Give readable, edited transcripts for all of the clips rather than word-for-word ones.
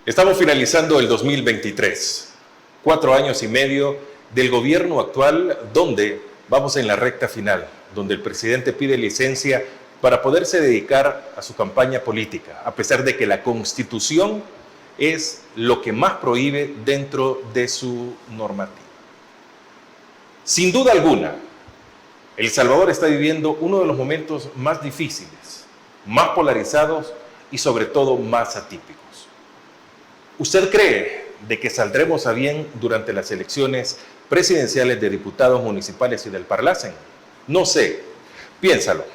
Estamos finalizando el 2023, 4 años y medio del gobierno actual, donde vamos en la recta final, donde el presidente pide licencia para poderse dedicar a su campaña política, a pesar de que la Constitución es lo que más prohíbe dentro de su normativa. Sin duda alguna, El Salvador está viviendo uno de los momentos más difíciles, más polarizados y sobre todo más atípicos. ¿Usted cree de que saldremos a bien durante las elecciones presidenciales de diputados municipales y del Parlacen? No sé, piénsalo.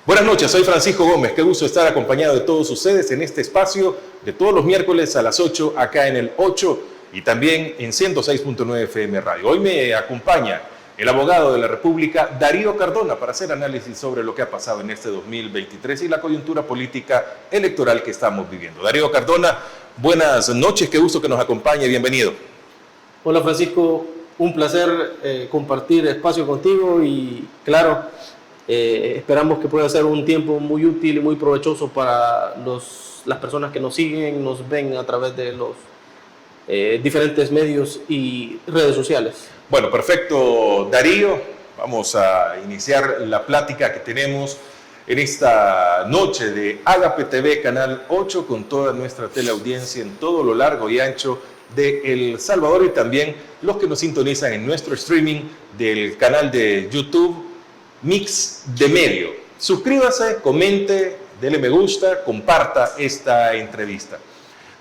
Buenas noches, soy Francisco Gómez, qué gusto estar acompañado de todos ustedes en este espacio de todos los miércoles a las 8 acá en el 8 y también en 106.9 FM Radio. Hoy me acompaña el abogado de la República, Darío Cardona, para hacer análisis sobre lo que ha pasado en este 2023 y la coyuntura política electoral que estamos viviendo. Darío Cardona, buenas noches, qué gusto que nos acompañe, bienvenido. Hola Francisco, un placer compartir espacio contigo y claro, esperamos que pueda ser un tiempo muy útil y muy provechoso para las personas que nos siguen, nos ven a través de los diferentes medios y redes sociales. Bueno, perfecto, Darío. Vamos a iniciar la plática que tenemos en esta noche de Agape TV, Canal 8, con toda nuestra teleaudiencia en todo lo largo y ancho de El Salvador y también los que nos sintonizan en nuestro streaming del canal de YouTube Mix de Medio. Suscríbase, comente, dele me gusta, comparta esta entrevista.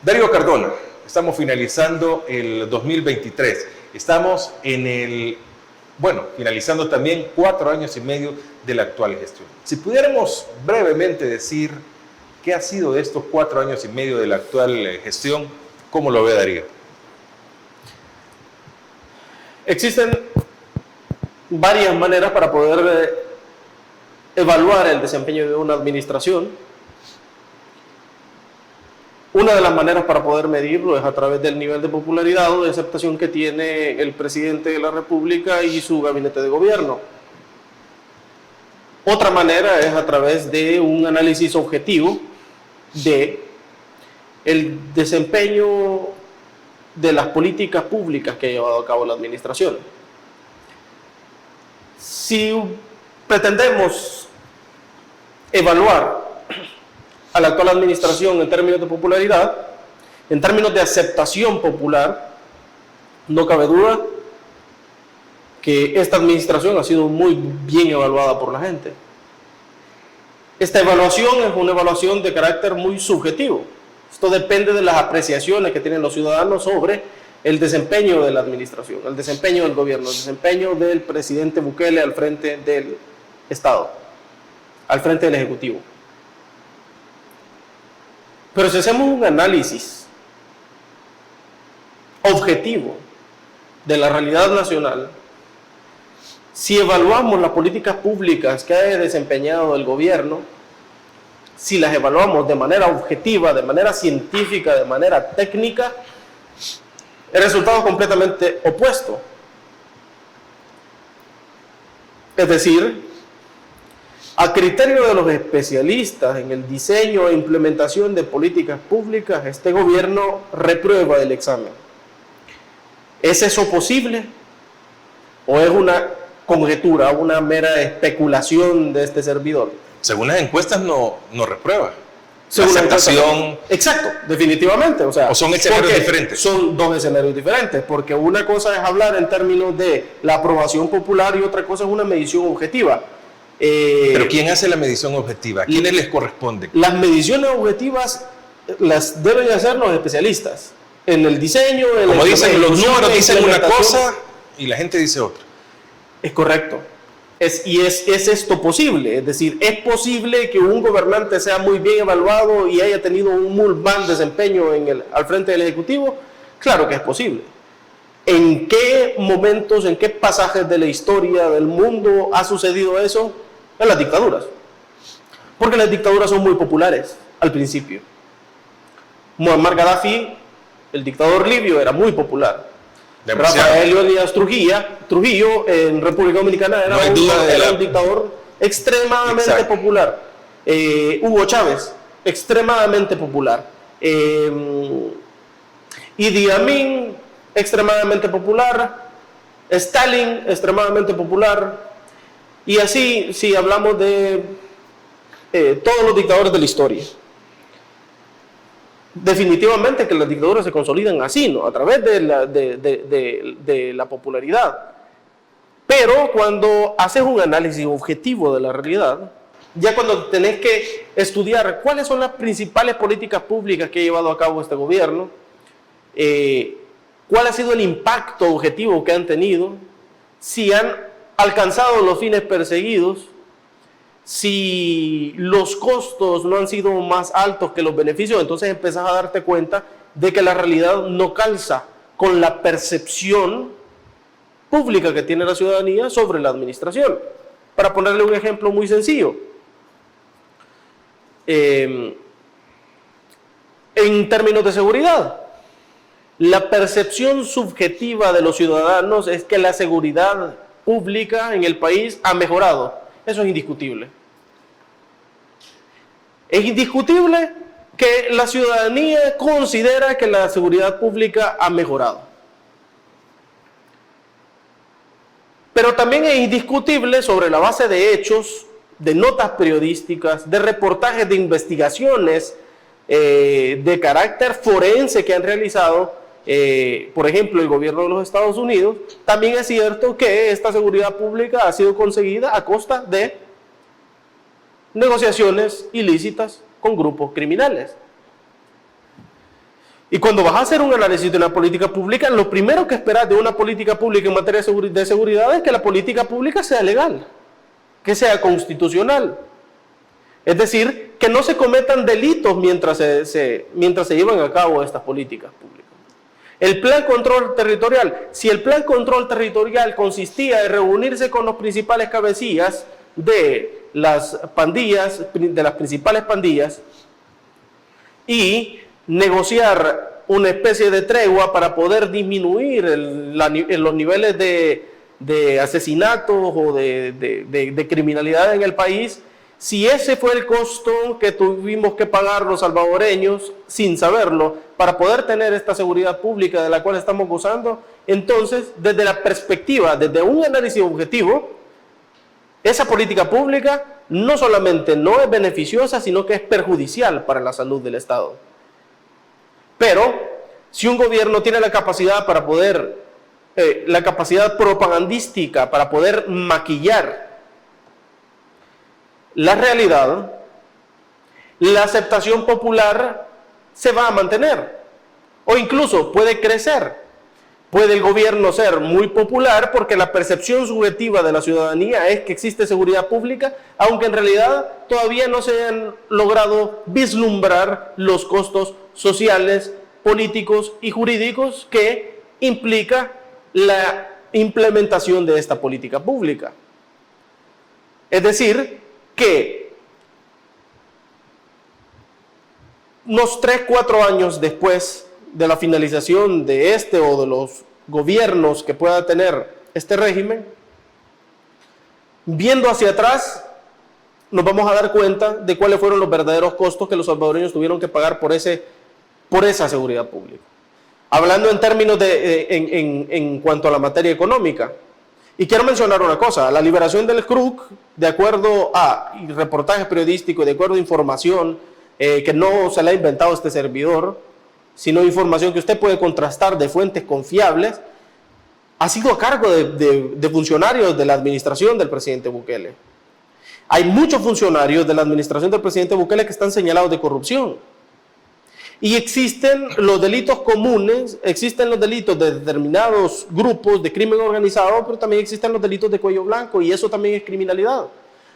Darío Cardona, estamos finalizando el 2023. Estamos finalizando también 4 años y medio de la actual gestión. Si pudiéramos brevemente decir qué ha sido de estos 4 años y medio de la actual gestión, ¿cómo lo ve Darío? Existen varias maneras para poder evaluar el desempeño de una administración. Una de las maneras para poder medirlo es a través del nivel de popularidad o de aceptación que tiene el presidente de la República y su gabinete de gobierno. Otra manera es a través de un análisis objetivo de el desempeño de las políticas públicas que ha llevado a cabo la administración. Si pretendemos evaluar a la actual administración en términos de popularidad, en términos de aceptación popular, no cabe duda que esta administración ha sido muy bien evaluada por la gente. Esta evaluación es una evaluación de carácter muy subjetivo. Esto depende de las apreciaciones que tienen los ciudadanos sobre el desempeño de la administración, el desempeño del gobierno, el desempeño del presidente Bukele al frente del Estado, al frente del Ejecutivo. Pero si hacemos un análisis objetivo de la realidad nacional, si evaluamos las políticas públicas que ha desempeñado el gobierno, si las evaluamos de manera objetiva, de manera científica, de manera técnica, el resultado es completamente opuesto. Es decir, a criterio de los especialistas en el diseño e implementación de políticas públicas, este gobierno reprueba el examen. ¿Es eso posible? ¿O es una conjetura, una mera especulación de este servidor? Según las encuestas no reprueba. Según la aceptación. Exacto, definitivamente. O son escenarios diferentes. Son dos escenarios diferentes, porque una cosa es hablar en términos de la aprobación popular y otra cosa es una medición objetiva. Pero ¿quién hace la medición objetiva? ¿A quiénes les corresponde? Las mediciones objetivas las deben hacer los especialistas en el diseño, en como dicen los números, dicen una cosa y la gente dice otra. Es correcto. ¿Es esto posible? Es decir, ¿es posible que un gobernante sea muy bien evaluado y haya tenido un muy mal desempeño al frente del Ejecutivo? Claro que es posible. ¿En qué momentos, en qué pasajes de la historia del mundo ha sucedido eso? En las dictaduras. Porque las dictaduras son muy populares al principio. Muammar Gaddafi, el dictador libio, era muy popular. Rafael Leónidas Trujillo en República Dominicana era un dictador extremadamente popular. Hugo Chávez, extremadamente popular. Idi Amin, extremadamente popular, Stalin, extremadamente popular, y así si hablamos de todos los dictadores de la historia. Definitivamente que las dictaduras se consolidan así, ¿no? A través de la popularidad. Pero cuando haces un análisis objetivo de la realidad, ya cuando tenés que estudiar cuáles son las principales políticas públicas que ha llevado a cabo este gobierno, cuál ha sido el impacto objetivo que han tenido, si han alcanzado los fines perseguidos, si los costos no han sido más altos que los beneficios, entonces empezás a darte cuenta de que la realidad no calza con la percepción pública que tiene la ciudadanía sobre la administración. Para ponerle un ejemplo muy sencillo, en términos de seguridad, la percepción subjetiva de los ciudadanos es que la seguridad pública en el país ha mejorado. Eso es indiscutible. Es indiscutible que la ciudadanía considera que la seguridad pública ha mejorado. Pero también es indiscutible, sobre la base de hechos, de notas periodísticas, de reportajes de investigaciones de carácter forense que han realizado, por ejemplo, el gobierno de los Estados Unidos, también es cierto que esta seguridad pública ha sido conseguida a costa de negociaciones ilícitas con grupos criminales. Y cuando vas a hacer un análisis de una política pública, lo primero que esperas de una política pública en materia de seguridad es que la política pública sea legal, que sea constitucional. Es decir, que no se cometan delitos mientras se llevan a cabo estas políticas públicas. El plan control territorial, si el plan control territorial consistía en reunirse con los principales cabecillas de las pandillas, de las principales pandillas, y negociar una especie de tregua para poder disminuir los niveles de asesinatos o de criminalidad en el país, si ese fue el costo que tuvimos que pagar los salvadoreños sin saberlo para poder tener esta seguridad pública de la cual estamos gozando, entonces desde la perspectiva, desde un análisis objetivo, esa política pública no solamente no es beneficiosa, sino que es perjudicial para la salud del Estado. Pero si un gobierno tiene la capacidad para poder, la capacidad propagandística para poder maquillar la realidad, la aceptación popular se va a mantener o incluso puede crecer. Puede el gobierno ser muy popular porque la percepción subjetiva de la ciudadanía es que existe seguridad pública, aunque en realidad todavía no se han logrado vislumbrar los costos sociales, políticos y jurídicos que implica la implementación de esta política pública. Es decir, que unos 3-4 años después de la finalización de este o de los gobiernos que pueda tener este régimen, viendo hacia atrás, nos vamos a dar cuenta de cuáles fueron los verdaderos costos que los salvadoreños tuvieron que pagar por esa seguridad pública. Hablando en términos en cuanto a la materia económica. Y quiero mencionar una cosa, la liberación del CRUC, de acuerdo a reportajes periodísticos, de acuerdo a información que no se la ha inventado este servidor, sino información que usted puede contrastar de fuentes confiables, ha sido a cargo de funcionarios de la administración del presidente Bukele. Hay muchos funcionarios de la administración del presidente Bukele que están señalados de corrupción. Y existen los delitos comunes, existen los delitos de determinados grupos de crimen organizado, pero también existen los delitos de cuello blanco y eso también es criminalidad.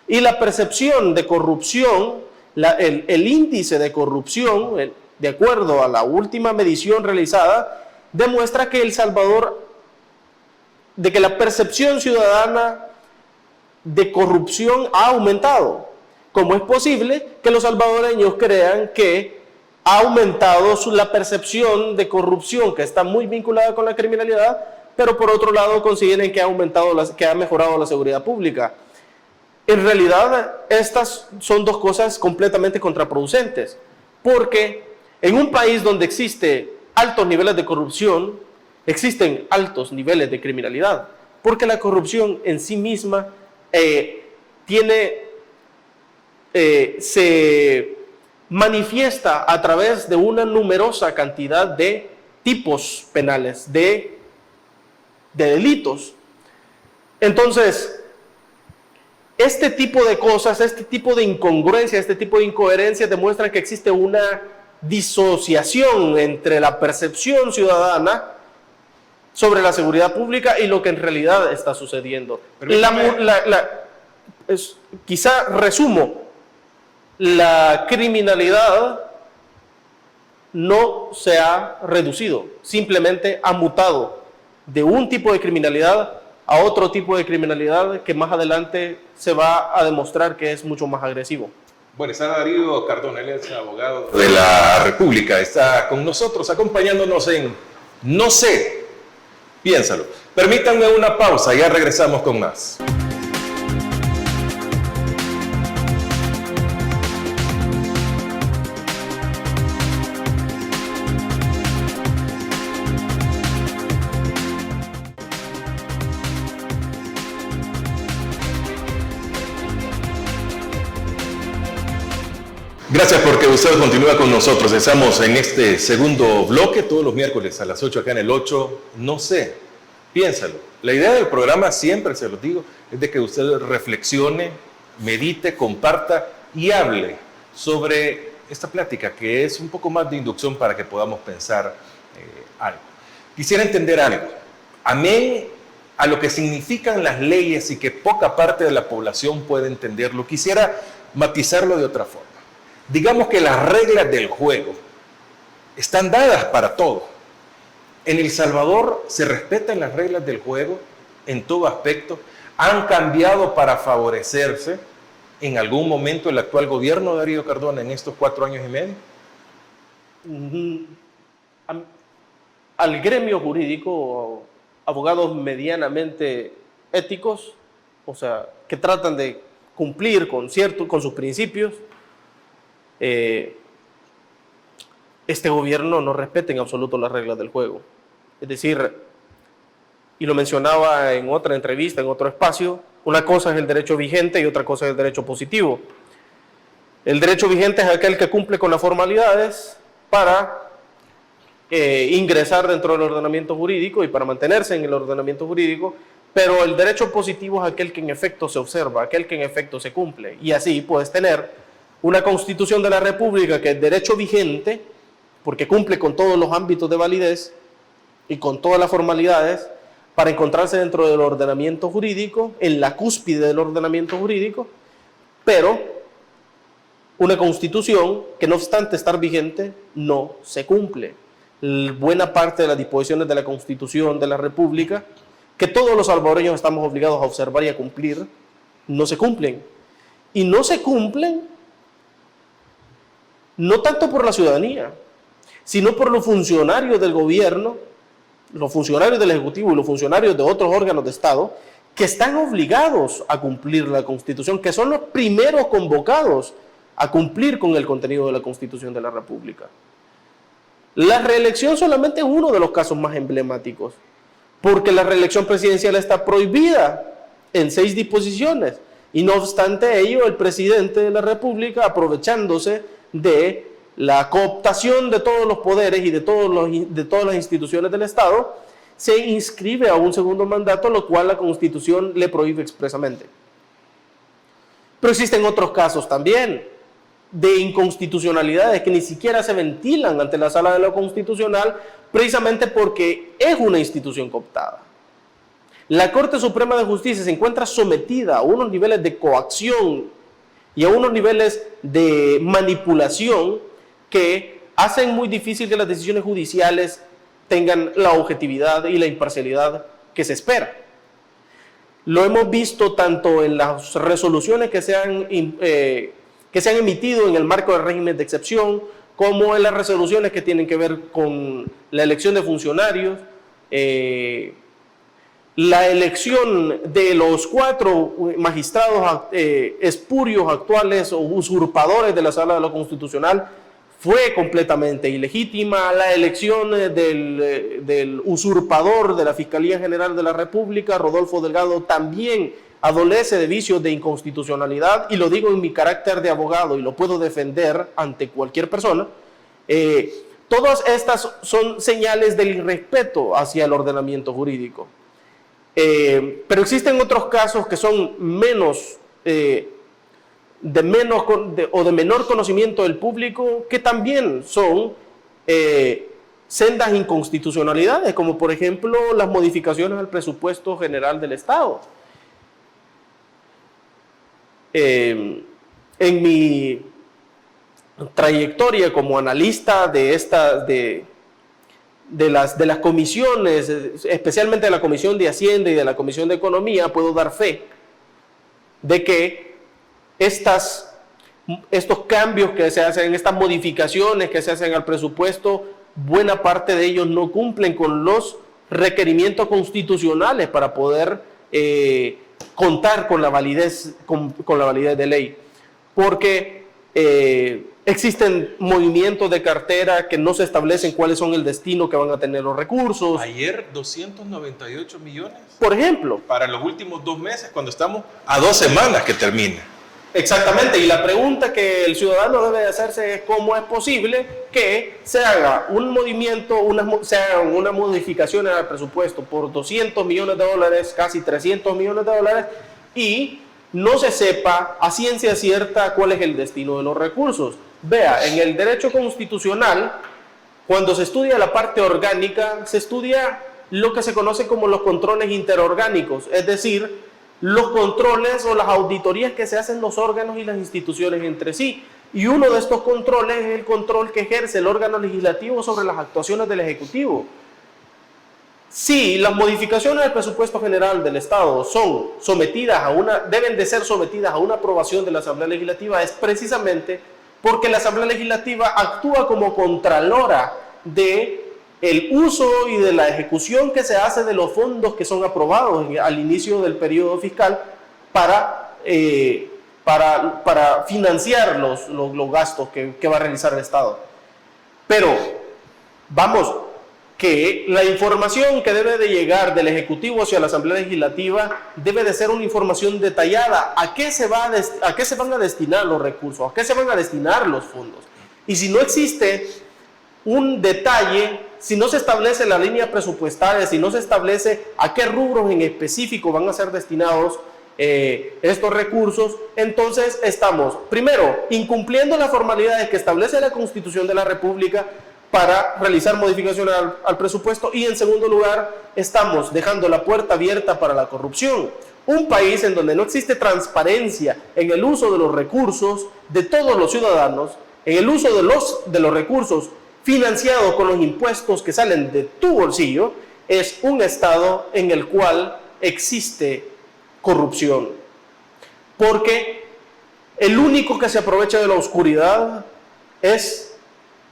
Y la percepción de corrupción, el índice de corrupción, de acuerdo a la última medición realizada, demuestra que El Salvador, de que la percepción ciudadana de corrupción ha aumentado. ¿Cómo es posible que los salvadoreños crean que ha aumentado la percepción de corrupción, que está muy vinculada con la criminalidad, pero por otro lado consideren que ha mejorado la seguridad pública? En realidad, estas son dos cosas completamente contraproducentes, porque en un país donde existe altos niveles de corrupción, existen altos niveles de criminalidad, porque la corrupción en sí misma se manifiesta a través de una numerosa cantidad de tipos penales, de delitos. Entonces, este tipo de cosas, este tipo de incongruencia, este tipo de incoherencia demuestran que existe una disociación entre la percepción ciudadana sobre la seguridad pública y lo que en realidad está sucediendo. Quizá resumo, la criminalidad no se ha reducido, simplemente ha mutado de un tipo de criminalidad a otro tipo de criminalidad que más adelante se va a demostrar que es mucho más agresivo. Bueno, está Darío Cardona, él es abogado de la República, está con nosotros, acompañándonos en No sé, piénsalo. Permítanme una pausa, ya regresamos con más. Gracias porque usted continúa con nosotros. Estamos en este segundo bloque, todos los miércoles a las 8 acá en el 8. No sé, piénsalo. La idea del programa, siempre se lo digo, es de que usted reflexione, medite, comparta y hable sobre esta plática, que es un poco más de inducción para que podamos pensar algo. Quisiera entender algo. Amén a lo que significan las leyes y que poca parte de la población puede entenderlo, quisiera matizarlo de otra forma. Digamos que las reglas del juego están dadas para todo. En El Salvador se respetan las reglas del juego en todo aspecto. Han cambiado para favorecerse en algún momento el actual gobierno de Darío Cardona en estos 4 años y medio. Al gremio jurídico, abogados medianamente éticos, o sea, que tratan de cumplir con sus principios, este gobierno no respeta en absoluto las reglas del juego. Es decir, y lo mencionaba en otra entrevista, en otro espacio, una cosa es el derecho vigente y otra cosa es el derecho positivo. El derecho vigente es aquel que cumple con las formalidades para ingresar dentro del ordenamiento jurídico y para mantenerse en el ordenamiento jurídico, pero el derecho positivo es aquel que en efecto se observa, aquel que en efecto se cumple. Y así puedes tener una Constitución de la República que es derecho vigente, porque cumple con todos los ámbitos de validez y con todas las formalidades para encontrarse dentro del ordenamiento jurídico, en la cúspide del ordenamiento jurídico, pero una Constitución que no obstante estar vigente no se cumple. Buena parte de las disposiciones de la Constitución de la República, que todos los salvadoreños estamos obligados a observar y a cumplir, no se cumplen. Y no se cumplen no tanto por la ciudadanía, sino por los funcionarios del gobierno, los funcionarios del Ejecutivo y los funcionarios de otros órganos de Estado, que están obligados a cumplir la Constitución, que son los primeros convocados a cumplir con el contenido de la Constitución de la República. La reelección solamente es uno de los casos más emblemáticos, porque la reelección presidencial está prohibida en 6 disposiciones, y no obstante ello, el presidente de la República, aprovechándose de la cooptación de todos los poderes y de todas las instituciones del Estado, se inscribe a un segundo mandato, lo cual la Constitución le prohíbe expresamente. Pero existen otros casos también de inconstitucionalidades que ni siquiera se ventilan ante la Sala de lo Constitucional, precisamente porque es una institución cooptada. La Corte Suprema de Justicia se encuentra sometida a unos niveles de coacción y a unos niveles de manipulación que hacen muy difícil que las decisiones judiciales tengan la objetividad y la imparcialidad que se espera. Lo hemos visto tanto en las resoluciones que se han emitido en el marco del régimen de excepción, como en las resoluciones que tienen que ver con la elección de funcionarios, la elección de los 4 magistrados espurios actuales o usurpadores de la Sala de lo Constitucional fue completamente ilegítima. La elección del usurpador de la Fiscalía General de la República, Rodolfo Delgado, también adolece de vicios de inconstitucionalidad, y lo digo en mi carácter de abogado y lo puedo defender ante cualquier persona. Todas estas son señales del irrespeto hacia el ordenamiento jurídico. Pero existen otros casos que son de menor conocimiento del público, que también son sendas inconstitucionalidades, como por ejemplo las modificaciones al presupuesto general del Estado. En mi trayectoria como analista de las comisiones, especialmente de la Comisión de Hacienda y de la Comisión de Economía, puedo dar fe de que estos cambios que se hacen, estas modificaciones que se hacen al presupuesto, buena parte de ellos no cumplen con los requerimientos constitucionales para poder contar con la validez, con la validez de ley. Porque existen movimientos de cartera que no se establecen cuáles son el destino que van a tener los recursos. Ayer 298 millones. Por ejemplo. Para los últimos 2 meses, cuando estamos a 2 semanas que termine. Exactamente, y la pregunta que el ciudadano debe de hacerse es cómo es posible que se haga un movimiento, se hagan unas modificaciones al presupuesto por 200 millones de dólares, casi 300 millones de dólares, y no se sepa a ciencia cierta cuál es el destino de los recursos. Vea, en el derecho constitucional, cuando se estudia la parte orgánica, se estudia lo que se conoce como los controles interorgánicos, es decir, los controles o las auditorías que se hacen los órganos y las instituciones entre sí. Y uno de estos controles es el control que ejerce el órgano legislativo sobre las actuaciones del Ejecutivo. Si las modificaciones del presupuesto general del Estado son deben de ser sometidas a una aprobación de la Asamblea Legislativa, es precisamente porque la Asamblea Legislativa actúa como contralora de el uso y de la ejecución que se hace de los fondos que son aprobados al inicio del periodo fiscal para financiar los gastos que va a realizar el Estado. Pero, vamos, que la información que debe de llegar del Ejecutivo hacia la Asamblea Legislativa debe de ser una información detallada. ¿A qué se van a destinar los recursos? ¿A qué se van a destinar los fondos? Y si no existe un detalle, si no se establece la línea presupuestaria, si no se establece a qué rubros en específico van a ser destinados estos recursos, entonces estamos, primero, incumpliendo las formalidades que establece la Constitución de la República para realizar modificaciones al presupuesto, y en segundo lugar, estamos dejando la puerta abierta para la corrupción. Un país en donde no existe transparencia en el uso de los recursos de todos los ciudadanos, en el uso de los recursos financiado con los impuestos que salen de tu bolsillo, es un Estado en el cual existe corrupción. Porque el único que se aprovecha de la oscuridad es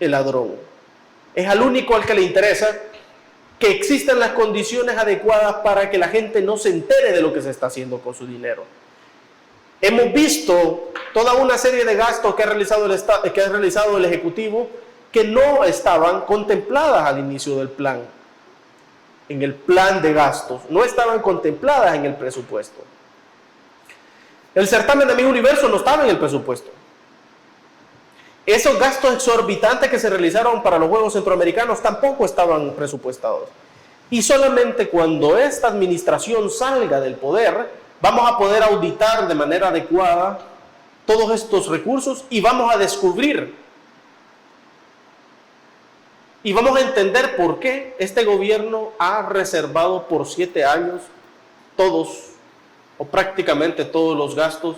el ladrón. Es al único al que le interesa que existan las condiciones adecuadas para que la gente no se entere de lo que se está haciendo con su dinero. Hemos visto toda una serie de gastos que ha realizado el Ejecutivo que no estaban contempladas al inicio del plan, en el plan de gastos, no estaban contempladas en el presupuesto. El certamen de Miss Universo no estaba en el presupuesto. Esos gastos exorbitantes que se realizaron para los Juegos Centroamericanos tampoco estaban presupuestados. Y solamente cuando esta administración salga del poder, vamos a poder auditar de manera adecuada todos estos recursos y vamos a descubrir y vamos a entender por qué este gobierno ha reservado por 7 años todos o prácticamente todos los gastos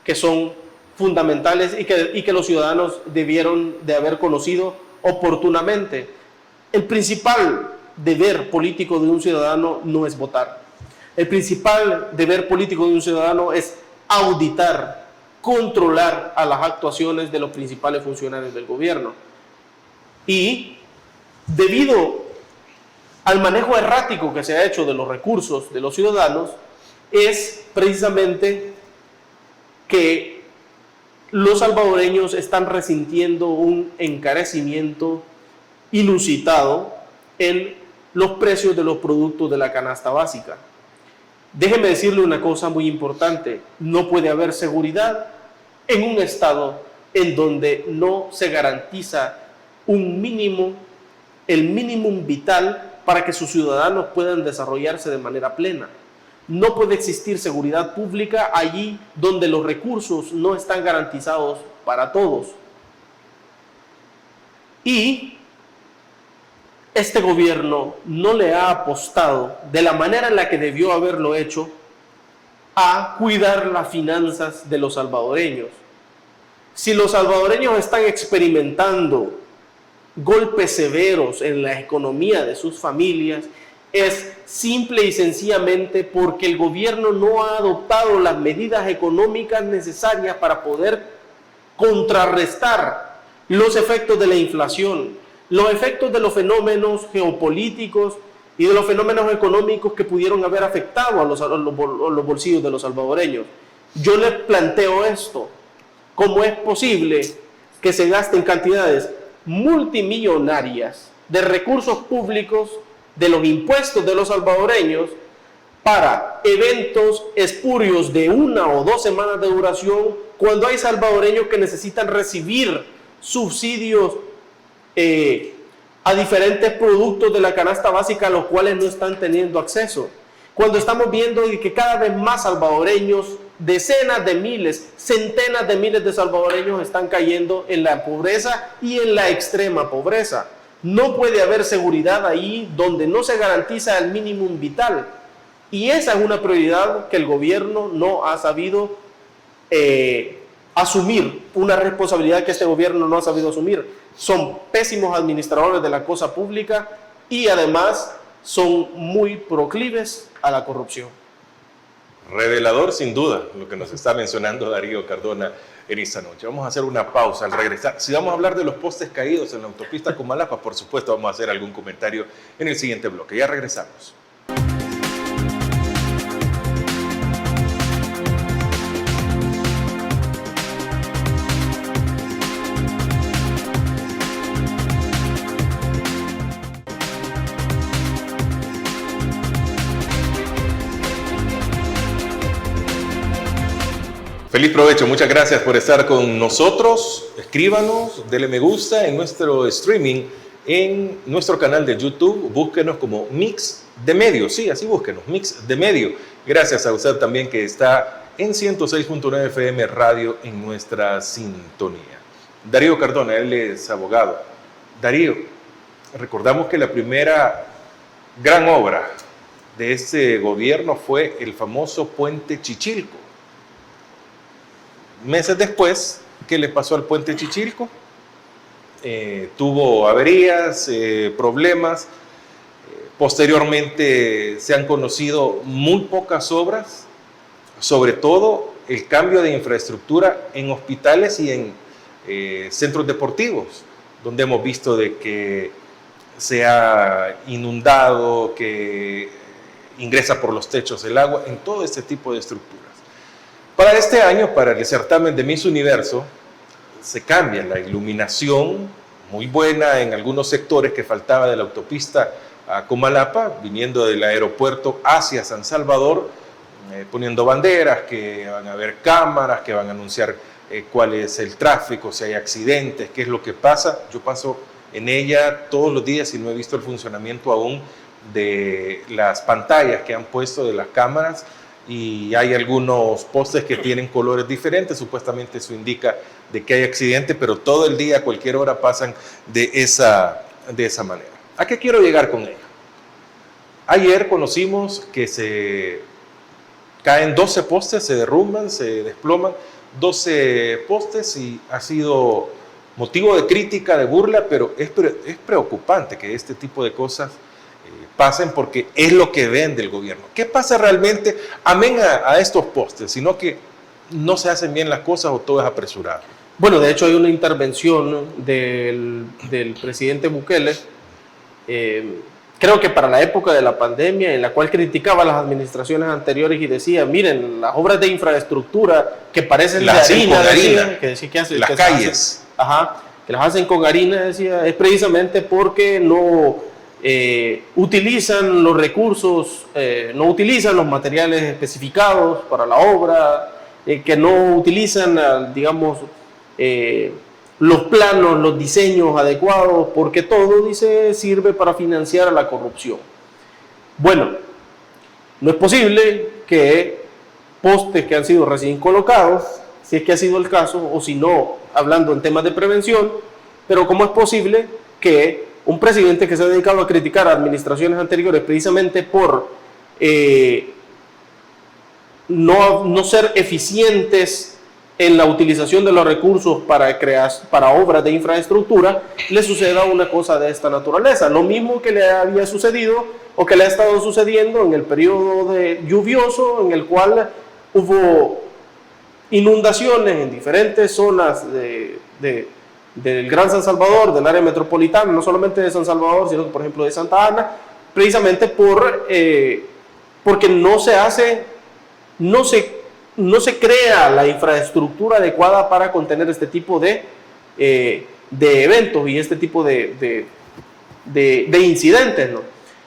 que son fundamentales y que los ciudadanos debieron de haber conocido oportunamente. El principal deber político de un ciudadano no es votar. El principal deber político de un ciudadano es auditar, controlar a las actuaciones de los principales funcionarios del gobierno. Y debido al manejo errático que se ha hecho de los recursos de los ciudadanos, es precisamente que los salvadoreños están resintiendo un encarecimiento inusitado en los precios de los productos de la canasta básica. Déjeme decirle una cosa muy importante: no puede haber seguridad en un estado en donde no se garantiza un mínimo, el mínimo vital para que sus ciudadanos puedan desarrollarse de manera plena. No puede existir seguridad pública allí donde los recursos no están garantizados para todos. Y este gobierno no le ha apostado de la manera en la que debió haberlo hecho a cuidar las finanzas de los salvadoreños. Si los salvadoreños están experimentando golpes severos en la economía de sus familias, es simple y sencillamente porque el gobierno no ha adoptado las medidas económicas necesarias para poder contrarrestar los efectos de la inflación, los efectos de los fenómenos geopolíticos y de los fenómenos económicos que pudieron haber afectado a los bolsillos de los salvadoreños. Yo les planteo esto: ¿cómo es posible que se gasten cantidades multimillonarias de recursos públicos, de los impuestos de los salvadoreños, para eventos espurios de 1 o 2 semanas de duración, cuando hay salvadoreños que necesitan recibir subsidios a diferentes productos de la canasta básica a los cuales no están teniendo acceso? Cuando estamos viendo que cada vez más salvadoreños, decenas de miles, centenas de miles de salvadoreños están cayendo en la pobreza y en la extrema pobreza. No puede haber seguridad ahí donde no se garantiza el mínimo vital. Y esa es una prioridad que el gobierno no ha sabido asumir, una responsabilidad que este gobierno no ha sabido asumir. Son pésimos administradores de la cosa pública y además son muy proclives a la corrupción. Revelador sin duda lo que nos está mencionando Darío Cardona en esta noche. Vamos a hacer una pausa al regresar. Si vamos a hablar de los postes caídos en la autopista Comalapa, por supuesto vamos a hacer algún comentario en el siguiente bloque. Ya regresamos. Feliz provecho, muchas gracias por estar con nosotros. Escríbanos, denle me gusta en nuestro streaming, en nuestro canal de YouTube. Búsquenos como Mix de Medio, sí, así búsquenos, Mix de Medio. Gracias a usted también que está en 106.9 FM Radio en nuestra sintonía. Darío Cardona, él es abogado. Darío, recordamos que la primera gran obra de este gobierno fue el famoso Puente Chichilco. Meses después, ¿qué le pasó al Puente Chichilco? Tuvo averías, problemas. Posteriormente se han conocido muy pocas obras, sobre todo el cambio de infraestructura en hospitales y en centros deportivos, donde hemos visto de que se ha inundado, que ingresa por los techos el agua, en todo este tipo de estructuras. Para este año, para el certamen de Miss Universo, se cambia la iluminación, muy buena en algunos sectores que faltaba de la autopista a Comalapa, viniendo del aeropuerto hacia San Salvador, poniendo banderas, que van a haber cámaras, que van a anunciar cuál es el tráfico, si hay accidentes, qué es lo que pasa. Yo paso en ella todos los días y no he visto el funcionamiento aún de las pantallas que han puesto de las cámaras, y hay algunos postes que tienen colores diferentes, supuestamente eso indica de que hay accidente, pero todo el día, a cualquier hora pasan de esa manera. ¿A qué quiero llegar con ello? Ayer conocimos que se caen 12 postes, se derrumban, se desploman 12 postes y ha sido motivo de crítica, de burla, pero es preocupante que este tipo de cosas pasen porque es lo que vende el gobierno. ¿Qué pasa realmente? Amén a estos postes, sino que no se hacen bien las cosas o todo es apresurado. Bueno, de hecho hay una intervención del presidente Bukele que creo que para la época de la pandemia, en la cual criticaba a las administraciones anteriores y decía, miren, las obras de infraestructura que parecen las de harina, harina, que decía que hacen las calles, que las hacen con harina, decía, es precisamente porque no utilizan los recursos, no utilizan los materiales especificados para la obra, que no utilizan, digamos, los planos, los diseños adecuados, porque todo, dice, sirve para financiar a la corrupción. Bueno, no es posible que postes que han sido recién colocados, si es que ha sido el caso, o si no, hablando en temas de prevención, pero ¿cómo es posible que un presidente que se ha dedicado a criticar a administraciones anteriores precisamente por no ser eficientes en la utilización de los recursos para obras de infraestructura, le suceda una cosa de esta naturaleza? Lo mismo que le había sucedido o que le ha estado sucediendo en el periodo lluvioso, en el cual hubo inundaciones en diferentes zonas del Gran San Salvador, del área metropolitana, no solamente de San Salvador, sino que, por ejemplo, de Santa Ana, precisamente porque no se crea la infraestructura adecuada para contener este tipo de eventos y este tipo de incidentes, ¿no?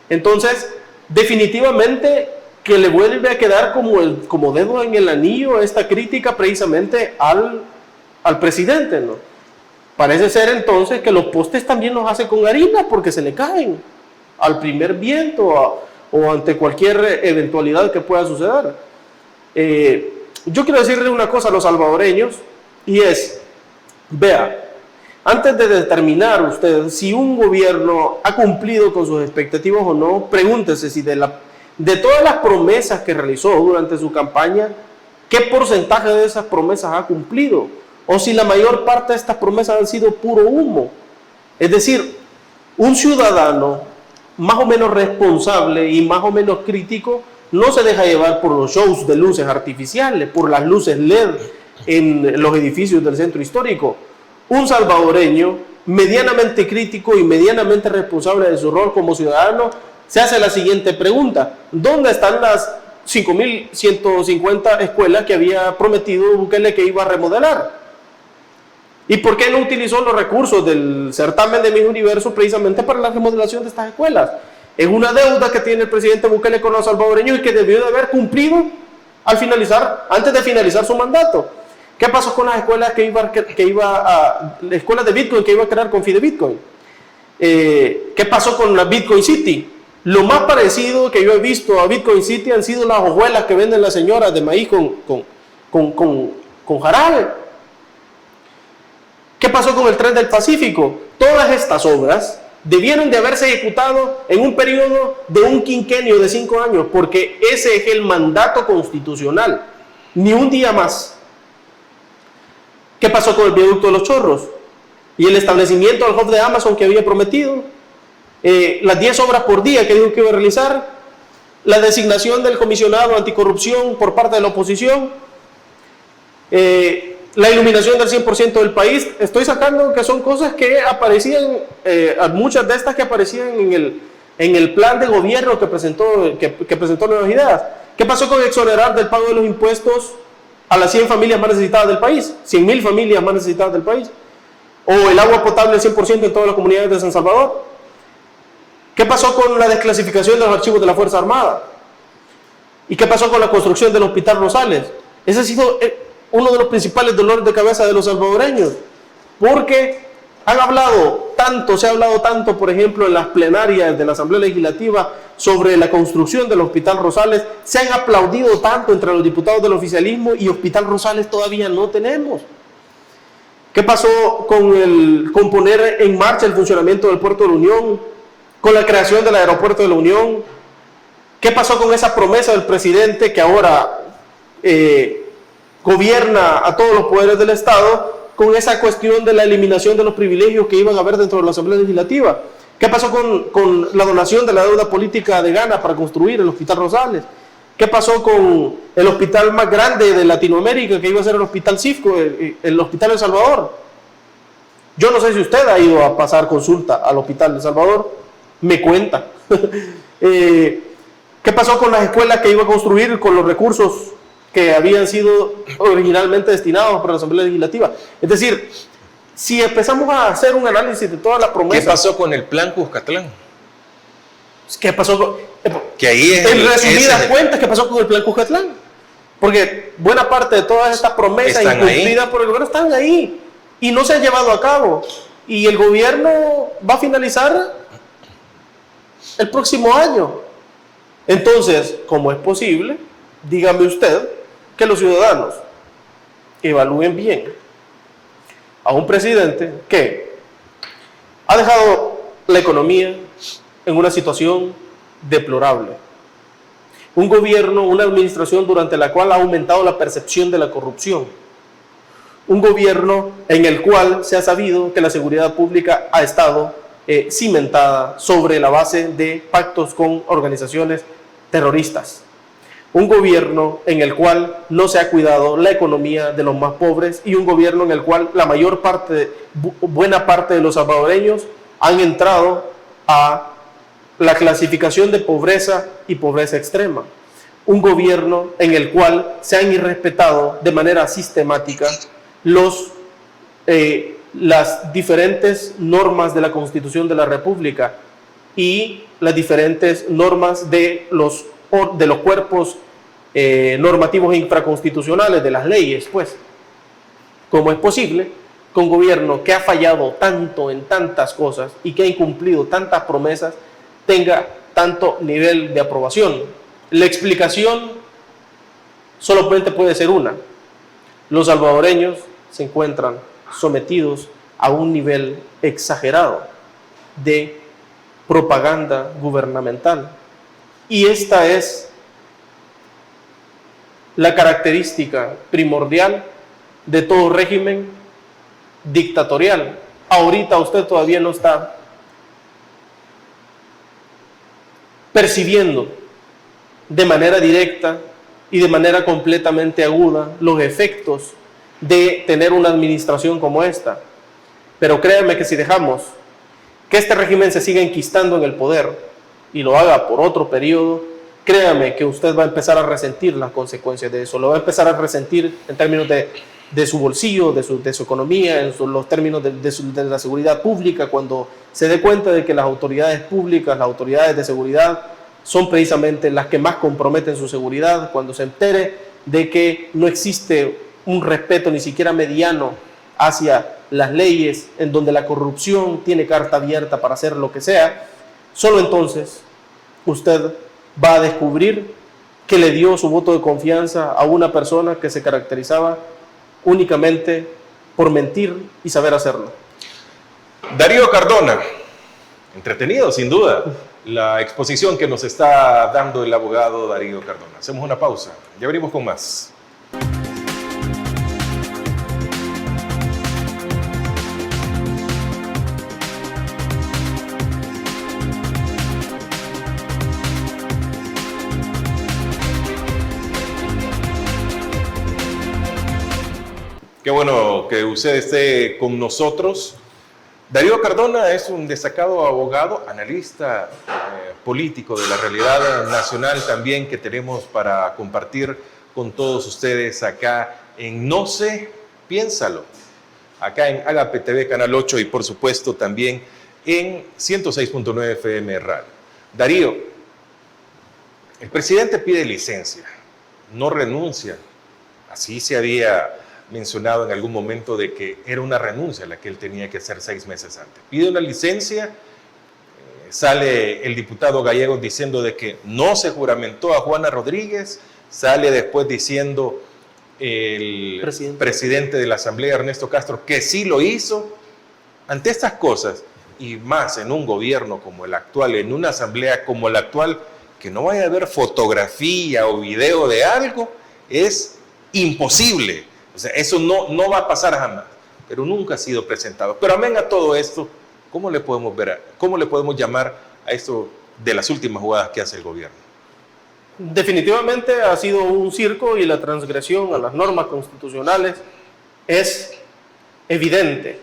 Entonces, definitivamente que le vuelve a quedar como dedo en el anillo esta crítica precisamente al presidente, ¿no? Parece ser entonces que los postes también los hace con harina porque se le caen al primer viento o ante cualquier eventualidad que pueda suceder. Yo quiero decirle una cosa a los salvadoreños, y es, vea, antes de determinar usted si un gobierno ha cumplido con sus expectativas o no, pregúntese si de todas las promesas que realizó durante su campaña, ¿qué porcentaje de esas promesas ha cumplido? O si la mayor parte de estas promesas han sido puro humo. Es decir, un ciudadano más o menos responsable y más o menos crítico no se deja llevar por los shows de luces artificiales, por las luces LED en los edificios del centro histórico. Un salvadoreño medianamente crítico y medianamente responsable de su rol como ciudadano se hace la siguiente pregunta: ¿dónde están las 5.150 escuelas que había prometido Bukele que iba a remodelar? ¿Y por qué no utilizó los recursos del certamen de Miss Universo precisamente para la remodelación de estas escuelas? Es una deuda que tiene el presidente Bukele con los salvadoreños y que debió de haber cumplido antes de finalizar su mandato. ¿Qué pasó con las escuelas escuelas de Bitcoin que iba a crear con Fidebitcoin? ¿Qué pasó con la Bitcoin City? Lo más parecido que yo he visto a Bitcoin City han sido las hojuelas que venden las señoras de maíz con jarabe. ¿Qué pasó con el Tren del Pacífico? Todas estas obras debieron de haberse ejecutado en un periodo de un quinquenio de 5 años, porque ese es el mandato constitucional, ni un día más. ¿Qué pasó con el viaducto de los Chorros? Y el establecimiento del hub de Amazon que había prometido, las 10 obras por día que dijo que iba a realizar, la designación del comisionado anticorrupción por parte de la oposición, la iluminación del 100% del país. Estoy sacando que son cosas que aparecían, muchas de estas que aparecían en el plan de gobierno que presentó Nuevas Ideas. ¿Qué pasó con exonerar del pago de los impuestos a las 100 familias más necesitadas del país? 100.000 familias más necesitadas del país. O el agua potable al 100% en todas las comunidades de San Salvador. ¿Qué pasó con la desclasificación de los archivos de la Fuerza Armada? ¿Y qué pasó con la construcción del Hospital Rosales? Ese ha sido uno de los principales dolores de cabeza de los salvadoreños, porque se ha hablado tanto, por ejemplo, en las plenarias de la Asamblea Legislativa sobre la construcción del Hospital Rosales, se han aplaudido tanto entre los diputados del oficialismo, y Hospital Rosales todavía no tenemos. ¿Qué pasó con poner en marcha el funcionamiento del Puerto de la Unión, con la creación del Aeropuerto de la Unión? ¿Qué pasó con esa promesa del presidente que ahora gobierna a todos los poderes del Estado, con esa cuestión de la eliminación de los privilegios que iban a haber dentro de la Asamblea Legislativa? ¿Qué pasó con la donación de la deuda política de Ghana para construir el Hospital Rosales? ¿Qué pasó con el hospital más grande de Latinoamérica, que iba a ser el Hospital Cifco, el Hospital El Salvador? Yo no sé si usted ha ido a pasar consulta al Hospital El Salvador, me cuenta. ¿Qué pasó con las escuelas que iba a construir con los recursos que habían sido originalmente destinados para la Asamblea Legislativa? Es decir, si empezamos a hacer un análisis de todas las promesas... ¿Qué pasó con el plan Cuscatlán? ¿Qué pasó con...? Que ahí es en resumidas cuentas, ¿qué pasó con el plan Cuscatlán? Porque buena parte de todas estas promesas incumplidas por el gobierno están ahí y no se han llevado a cabo. Y el gobierno va a finalizar el próximo año. Entonces, ¿cómo es posible? Dígame usted que los ciudadanos evalúen bien a un presidente que ha dejado la economía en una situación deplorable. Un gobierno, una administración durante la cual ha aumentado la percepción de la corrupción. Un gobierno en el cual se ha sabido que la seguridad pública ha estado cimentada sobre la base de pactos con organizaciones terroristas. Un gobierno en el cual no se ha cuidado la economía de los más pobres y un gobierno en el cual la buena parte de los salvadoreños han entrado a la clasificación de pobreza y pobreza extrema. Un gobierno en el cual se han irrespetado de manera sistemática las diferentes normas de la Constitución de la República y las diferentes normas de los cuerpos normativos e infraconstitucionales, de las leyes, pues. ¿Cómo es posible que un gobierno que ha fallado tanto en tantas cosas y que ha incumplido tantas promesas tenga tanto nivel de aprobación? La explicación solamente puede ser una. Los salvadoreños se encuentran sometidos a un nivel exagerado de propaganda gubernamental. Y esta es la característica primordial de todo régimen dictatorial. Ahorita usted todavía no está percibiendo de manera directa y de manera completamente aguda los efectos de tener una administración como esta. Pero créanme que si dejamos que este régimen se siga enquistando en el poder y lo haga por otro periodo, créame que usted va a empezar a resentir las consecuencias de eso, lo va a empezar a resentir en términos de su bolsillo, de su economía, en los términos de la seguridad pública, cuando se dé cuenta de que las autoridades públicas, las autoridades de seguridad, son precisamente las que más comprometen su seguridad, cuando se entere de que no existe un respeto ni siquiera mediano hacia las leyes, en donde la corrupción tiene carta abierta para hacer lo que sea, solo entonces usted va a descubrir que le dio su voto de confianza a una persona que se caracterizaba únicamente por mentir y saber hacerlo. Darío Cardona, entretenido sin duda la exposición que nos está dando el abogado Darío Cardona. Hacemos una pausa, ya venimos con más. Qué bueno que usted esté con nosotros. Darío Cardona es un destacado abogado, analista político de la realidad nacional también que tenemos para compartir con todos ustedes acá en No sé, piénsalo, acá en Agape TV Canal 8 y por supuesto también en 106.9 FM Radio. Darío, el presidente pide licencia, no renuncia, así se había mencionado en algún momento de que era una renuncia la que él tenía que hacer 6 meses antes. Pide una licencia, sale el diputado Gallegos diciendo de que no se juramentó a Juana Rodríguez, sale después diciendo el presidente de la Asamblea, Ernesto Castro, que sí lo hizo. Ante estas cosas, y más en un gobierno como el actual, en una asamblea como la actual, que no vaya a haber fotografía o video de algo, es imposible. O sea, eso no va a pasar jamás, pero nunca ha sido presentado. Pero amén a todo esto, ¿cómo le podemos llamar a esto de las últimas jugadas que hace el gobierno? Definitivamente ha sido un circo y la transgresión a las normas constitucionales es evidente,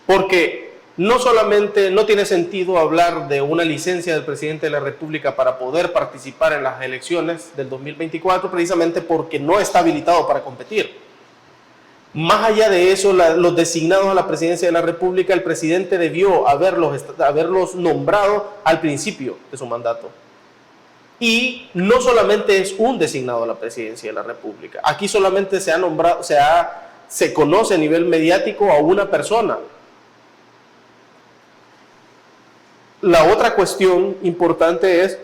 porque no solamente no tiene sentido hablar de una licencia del presidente de la República para poder participar en las elecciones del 2024, precisamente porque no está habilitado para competir. Más allá de eso, los designados a la presidencia de la República, el presidente debió haberlos nombrado al principio de su mandato. Y no solamente es un designado a la presidencia de la República. Aquí solamente se ha nombrado, se conoce a nivel mediático a una persona. La otra cuestión importante es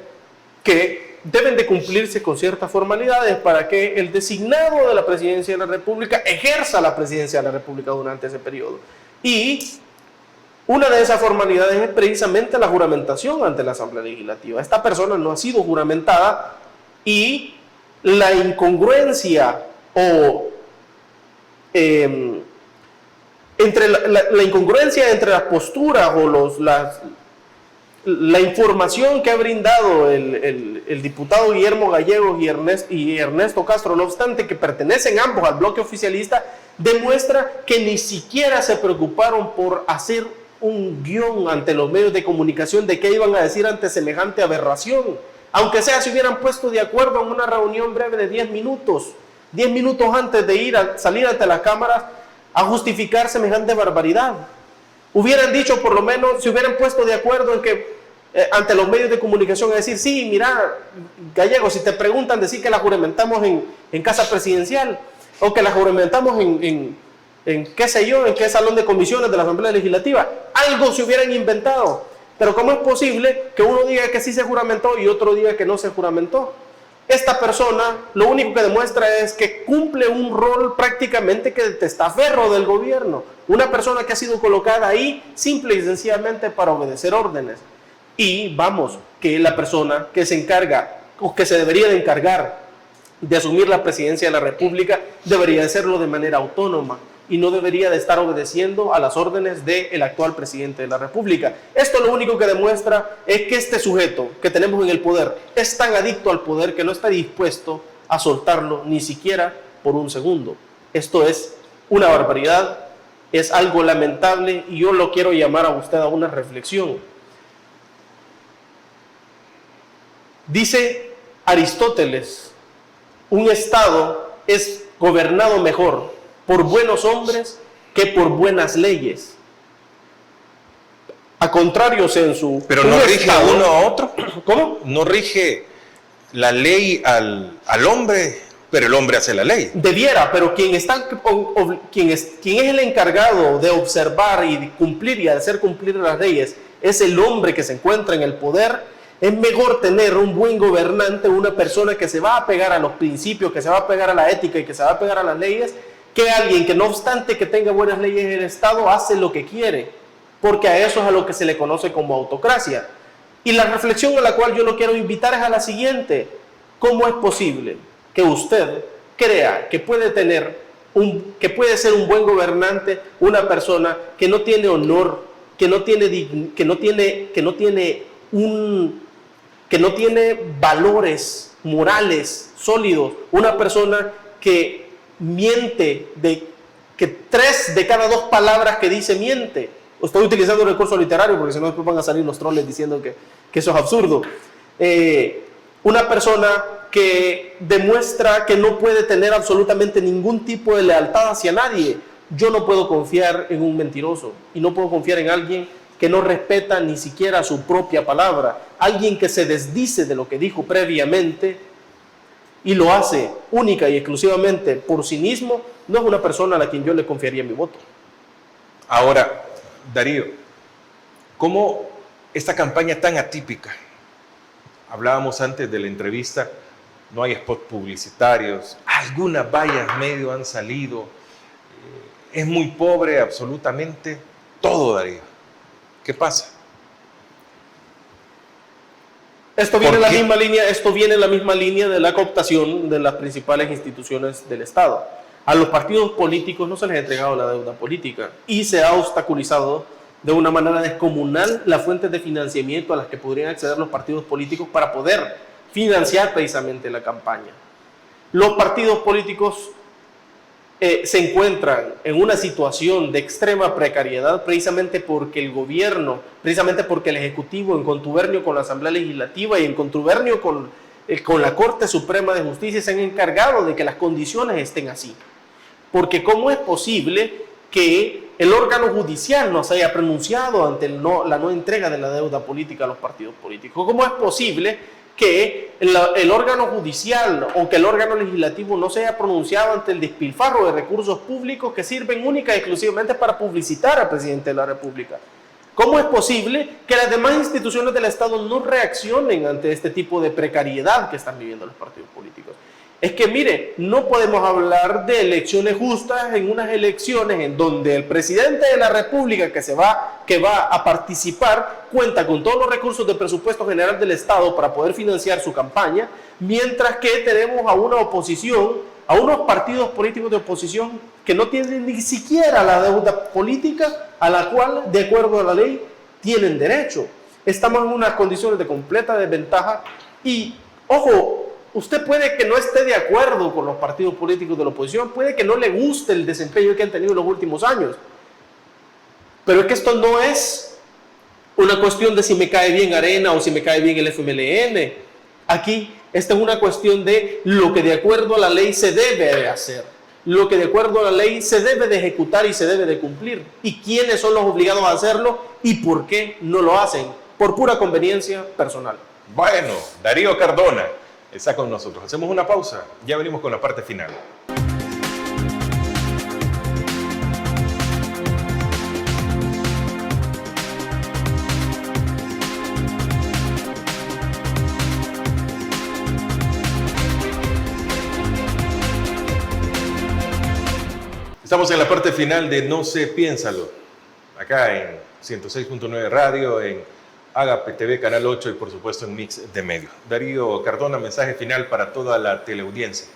que deben de cumplirse con ciertas formalidades para que el designado de la presidencia de la República ejerza la presidencia de la República durante ese periodo. Y una de esas formalidades es precisamente la juramentación ante la Asamblea Legislativa. Esta persona no ha sido juramentada y la incongruencia o la incongruencia entre las posturas o la información que ha brindado el diputado Guillermo Gallegos y Ernesto Castro, no obstante que pertenecen ambos al bloque oficialista, demuestra que ni siquiera se preocuparon por hacer un guión ante los medios de comunicación de qué iban a decir ante semejante aberración. Aunque sea, se hubieran puesto de acuerdo en una reunión breve de 10 minutos antes de salir ante las cámaras a justificar semejante barbaridad. Hubieran dicho, por lo menos, se hubieran puesto de acuerdo en que ante los medios de comunicación a decir, sí, mira, Gallego, si te preguntan, decir que la juramentamos en casa presidencial o que la juramentamos en qué sé yo, en qué salón de comisiones de la Asamblea Legislativa. Algo se hubieran inventado. Pero ¿cómo es posible que uno diga que sí se juramentó y otro diga que no se juramentó? Esta persona lo único que demuestra es que cumple un rol prácticamente que de testaferro del gobierno. Una persona que ha sido colocada ahí simple y sencillamente para obedecer órdenes. Y vamos, que la persona que se encarga o que se debería de encargar de asumir la presidencia de la República debería de hacerlo de manera autónoma y no debería de estar obedeciendo a las órdenes del actual presidente de la República. Esto lo único que demuestra es que este sujeto que tenemos en el poder es tan adicto al poder que no está dispuesto a soltarlo ni siquiera por un segundo. Esto es una barbaridad, es algo lamentable y yo lo quiero llamar a usted a una reflexión. Dice Aristóteles, un Estado es gobernado mejor por buenos hombres que por buenas leyes. A contrario, Sensu. Pero no rige a uno a otro. ¿Cómo? No rige la ley al hombre, pero el hombre hace la ley. Debiera, pero quien es el encargado de observar y de cumplir y de hacer cumplir las leyes es el hombre que se encuentra en el poder. Es mejor tener un buen gobernante, una persona que se va a pegar a los principios, que se va a pegar a la ética y que se va a pegar a las leyes, que alguien que no obstante que tenga buenas leyes en el Estado hace lo que quiere, porque a eso es a lo que se le conoce como autocracia. Y la reflexión a la cual yo lo quiero invitar es a la siguiente: ¿cómo es posible que usted crea que puede ser un buen gobernante una persona que no tiene honor, que no tiene valores morales sólidos, una persona que miente, que 3 de cada 2 palabras que dice miente? Estoy utilizando un recurso literario porque si no después van a salir los troles diciendo que eso es absurdo. Una persona que demuestra que no puede tener absolutamente ningún tipo de lealtad hacia nadie. Yo no puedo confiar en un mentiroso y no puedo confiar en alguien que no respeta ni siquiera su propia palabra, alguien que se desdice de lo que dijo previamente y lo hace única y exclusivamente por sí mismo, no es una persona a la quien yo le confiaría mi voto. Ahora, Darío, ¿cómo esta campaña tan atípica? Hablábamos antes de la entrevista, no hay spots publicitarios, algunas vallas medio han salido, es muy pobre absolutamente todo, Darío. ¿Qué pasa? Esto viene en la misma línea de la cooptación de las principales instituciones del Estado. A los partidos políticos no se les ha entregado la deuda política y se ha obstaculizado de una manera descomunal las fuentes de financiamiento a las que podrían acceder los partidos políticos para poder financiar precisamente la campaña. Los partidos políticos se encuentran en una situación de extrema precariedad precisamente porque el gobierno, precisamente porque el Ejecutivo, en contubernio con la Asamblea Legislativa y en contubernio con la Corte Suprema de Justicia, se han encargado de que las condiciones estén así. Porque ¿cómo es posible que el órgano judicial no se haya pronunciado ante la no entrega de la deuda política a los partidos políticos? ¿Cómo es posible que el órgano judicial o que el órgano legislativo no se haya pronunciado ante el despilfarro de recursos públicos que sirven única y exclusivamente para publicitar al presidente de la República? ¿Cómo es posible que las demás instituciones del Estado no reaccionen ante este tipo de precariedad que están viviendo los partidos políticos? Es que, mire, no podemos hablar de elecciones justas en unas elecciones en donde el presidente de la República que va a participar cuenta con todos los recursos del presupuesto general del Estado para poder financiar su campaña, mientras que tenemos a una oposición, a unos partidos políticos de oposición que no tienen ni siquiera la deuda política a la cual, de acuerdo a la ley, tienen derecho. Estamos en unas condiciones de completa desventaja y, ojo, usted puede que no esté de acuerdo con los partidos políticos de la oposición, puede que no le guste el desempeño que han tenido en los últimos años, pero es que esto no es una cuestión de si me cae bien Arena o si me cae bien el FMLN. Aquí esta es una cuestión de lo que de acuerdo a la ley se debe de hacer, lo que de acuerdo a la ley se debe de ejecutar y se debe de cumplir, y quiénes son los obligados a hacerlo y por qué no lo hacen, por pura conveniencia personal. Bueno, Darío Cardona está con nosotros. Hacemos una pausa, ya venimos con la parte final. Estamos en la parte final de No sé, piénsalo, acá en 106.9 Radio, en Agape TV, Canal 8 y por supuesto en Mix de Medios. Darío Cardona, mensaje final para toda la teleaudiencia.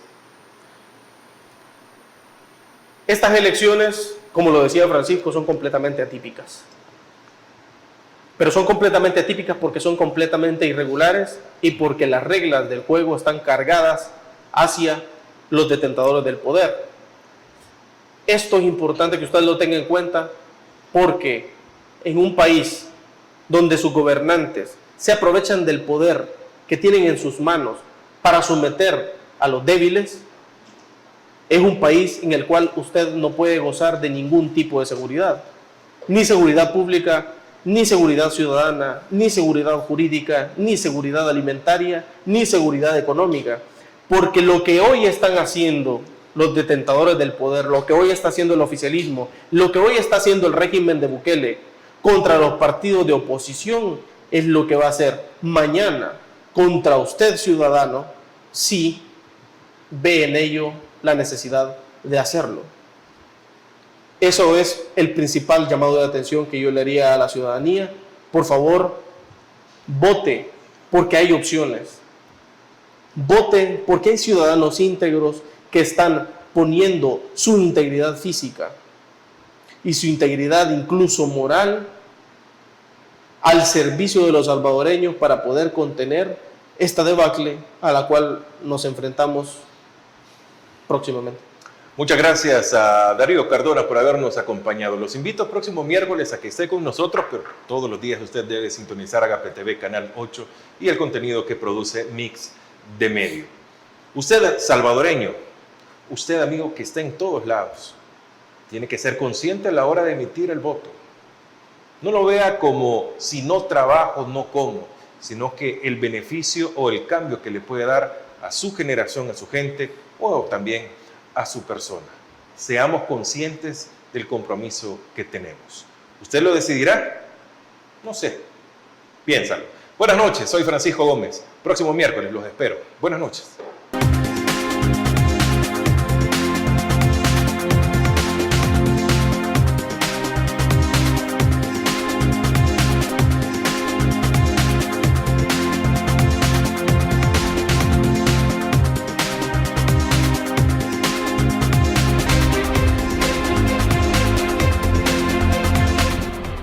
Estas elecciones, como lo decía Francisco, son completamente atípicas. Pero son completamente atípicas porque son completamente irregulares y porque las reglas del juego están cargadas hacia los detentadores del poder. Esto es importante que usted lo tenga en cuenta porque en un país donde sus gobernantes se aprovechan del poder que tienen en sus manos para someter a los débiles, es un país en el cual usted no puede gozar de ningún tipo de seguridad, ni seguridad pública, ni seguridad ciudadana, ni seguridad jurídica, ni seguridad alimentaria, ni seguridad económica, porque lo que hoy están haciendo los detentadores del poder, lo que hoy está haciendo el oficialismo, lo que hoy está haciendo el régimen de Bukele contra los partidos de oposición, es lo que va a hacer mañana contra usted, ciudadano, si ve en ello la necesidad de hacerlo. Eso es el principal llamado de atención que yo le haría a la ciudadanía. Por favor, vote porque hay opciones. Vote porque hay ciudadanos íntegros que están poniendo su integridad física y su integridad incluso moral al servicio de los salvadoreños para poder contener esta debacle a la cual nos enfrentamos próximamente. Muchas gracias a Darío Cardona por habernos acompañado. Los invito el próximo miércoles a que esté con nosotros, pero todos los días usted debe sintonizar Agape TV, Canal 8 y el contenido que produce Mix de Medio. Usted, salvadoreño, usted, amigo, que está en todos lados, tiene que ser consciente a la hora de emitir el voto. No lo vea como si no trabajo, no como, sino que el beneficio o el cambio que le puede dar a su generación, a su gente o también a su persona. Seamos conscientes del compromiso que tenemos. ¿Usted lo decidirá? No sé. Piénsalo. Buenas noches, soy Francisco Gómez. Próximo miércoles los espero. Buenas noches.